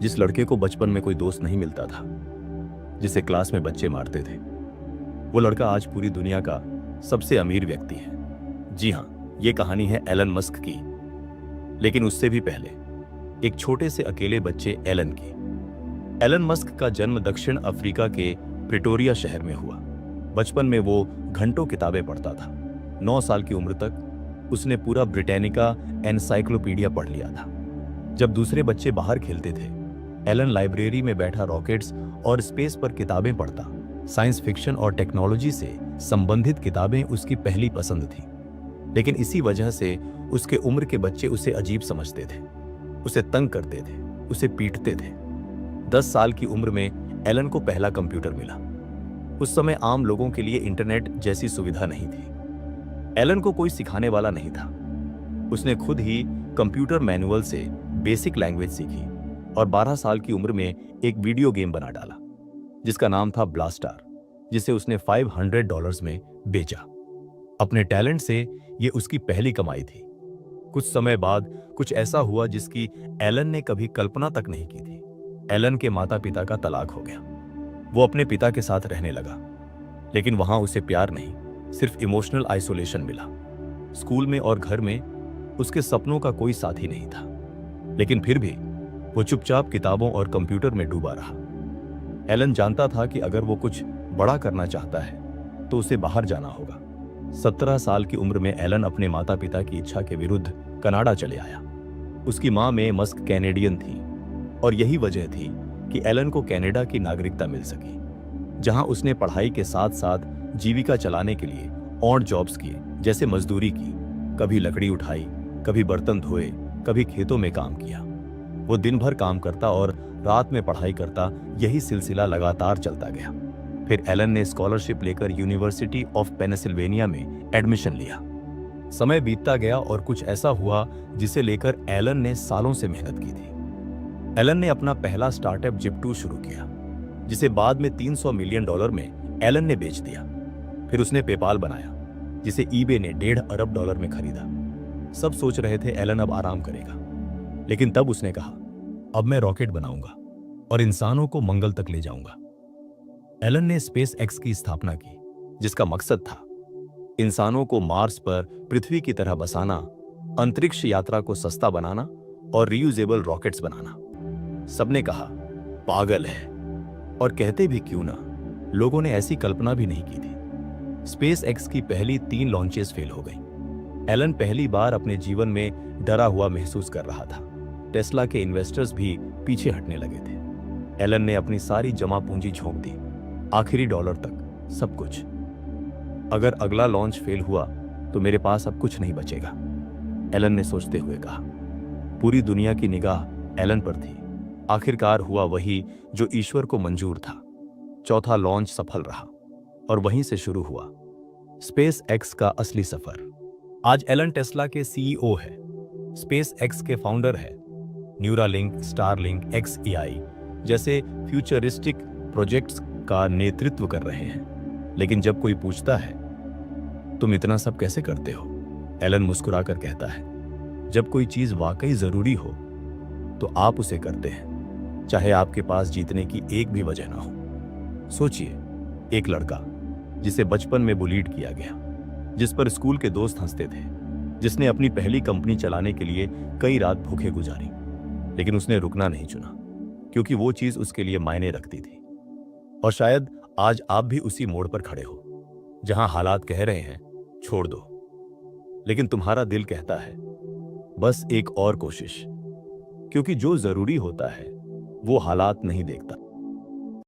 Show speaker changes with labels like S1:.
S1: जिस लड़के को बचपन में कोई दोस्त नहीं मिलता था, जिसे क्लास में बच्चे मारते थे, वो लड़का आज पूरी दुनिया का सबसे अमीर व्यक्ति है। जी हाँ, ये कहानी है एलन मस्क की। लेकिन उससे भी पहले एक छोटे से अकेले बच्चे एलन की। एलन मस्क का जन्म दक्षिण अफ्रीका के प्रिटोरिया शहर में हुआ। बचपन में वो घंटों किताबें पढ़ता था। 9 साल की उम्र तक उसने पूरा ब्रिटानिका एनसाइक्लोपीडिया पढ़ लिया था। जब दूसरे बच्चे बाहर खेलते थे, एलन लाइब्रेरी में बैठा रॉकेट्स और स्पेस पर किताबें पढ़ता। साइंस फिक्शन और टेक्नोलॉजी से संबंधित किताबें उसकी पहली पसंद थी। लेकिन इसी वजह से उसके उम्र के बच्चे उसे अजीब समझते थे, उसे तंग करते थे, उसे पीटते थे। 10 साल की उम्र में एलन को पहला कंप्यूटर मिला। उस समय आम लोगों के लिए इंटरनेट जैसी सुविधा नहीं थी। एलन को कोई सिखाने वाला नहीं था। उसने खुद ही कंप्यूटर मैनुअल से बेसिक लैंग्वेज सीखी और 12 साल की उम्र में एक वीडियो गेम बना डाला जिसका नाम था ब्लास्टार, जिसे उसने $500 में बेचा। अपने टैलेंट से ये उसकी पहली कमाई थी। कुछ समय बाद कुछ ऐसा हुआ जिसकी एलन ने कभी कल्पना तक नहीं की थी। एलन के माता पिता का तलाक हो गया। वो अपने पिता के साथ रहने लगा, लेकिन वहां उसे प्यार नहीं, सिर्फ इमोशनल आइसोलेशन मिला। स्कूल में और घर में उसके सपनों का कोई साथी नहीं था। लेकिन फिर भी वो चुपचाप किताबों और कंप्यूटर में डूबा रहा। एलन जानता था कि अगर वो कुछ बड़ा करना चाहता है तो उसे बाहर जाना होगा। 17 साल की उम्र में एलन अपने माता पिता की इच्छा के विरुद्ध कनाडा चले आया। उसकी मां मे मस्क कैनेडियन थी और यही वजह थी कि एलन को कनाडा की नागरिकता मिल सकी, जहां उसने पढ़ाई के साथ साथ जीविका चलाने के लिए ऑड जॉब्स किए, जैसे मजदूरी की। कभी लकड़ी उठाई, कभी बर्तन धोए, कभी खेतों में काम किया। वो दिन भर काम करता और रात में पढ़ाई करता। यही सिलसिला लगातार चलता गया। फिर एलन ने स्कॉलरशिप लेकर यूनिवर्सिटी ऑफ पेनिसिल्वेनिया में एडमिशन लिया। समय बीतता गया और कुछ ऐसा हुआ जिसे लेकर एलन ने सालों से मेहनत की थी। एलन ने अपना पहला स्टार्टअप जिप्टू शुरू किया, जिसे बाद में $300 मिलियन में एलन ने बेच दिया। फिर उसने पेपाल बनाया, जिसे ईबे ने $1.5 अरब में खरीदा। सब सोच रहे थे एलन अब आराम करेगा, लेकिन तब उसने कहा, अब मैं रॉकेट बनाऊंगा और इंसानों को मंगल तक ले जाऊंगा। एलन ने स्पेस एक्स की स्थापना की, जिसका मकसद था इंसानों को मार्स पर पृथ्वी की तरह बसाना, अंतरिक्ष यात्रा को सस्ता बनाना और रीयूजेबल रॉकेट्स बनाना। सबने कहा पागल है, और कहते भी क्यों ना, लोगों ने ऐसी कल्पना भी नहीं की थी। स्पेस एक्स की पहली 3 लॉन्चेस फेल हो गई। एलन पहली बार अपने जीवन में डरा हुआ महसूस कर रहा था। टेस्ला के इन्वेस्टर्स भी पीछे हटने लगे थे। एलन ने अपनी सारी जमा पूंजी झोंक दी, आखिरी डॉलर तक, सब कुछ। अगर अगला लॉन्च फेल हुआ तो मेरे पास अब कुछ नहीं बचेगा, एलन ने सोचते हुए कहा। पूरी दुनिया की निगाह एलन पर थी। आखिरकार हुआ वही जो ईश्वर को मंजूर था। चौथा लॉन्च सफल रहा और वहीं से शुरू हुआ स्पेस एक्स का असली सफर। आज एलन टेस्ला के सीईओ है, स्पेस एक्स के फाउंडर है। न्यूरालिंक, स्टारलिंक, XAI जैसे फ्यूचरिस्टिक प्रोजेक्ट्स का नेतृत्व कर रहे हैं। लेकिन जब कोई पूछता है, तुम इतना सब कैसे करते हो, एलन मुस्कुराकर कहता है, जब कोई चीज वाकई जरूरी हो तो आप उसे करते हैं, चाहे आपके पास जीतने की एक भी वजह ना हो। सोचिए, एक लड़का जिसे बचपन में बुलीड किया गया, जिस पर स्कूल के दोस्त हंसते थे, जिसने अपनी पहली कंपनी चलाने के लिए कई रात भूखे गुजारी, लेकिन उसने रुकना नहीं चुना, क्योंकि वो चीज उसके लिए मायने रखती थी। और शायद आज आप भी उसी मोड़ पर खड़े हो, जहां हालात कह रहे हैं छोड़ दो, लेकिन तुम्हारा दिल कहता है बस एक और कोशिश, क्योंकि जो जरूरी होता है वो हालात नहीं देखता।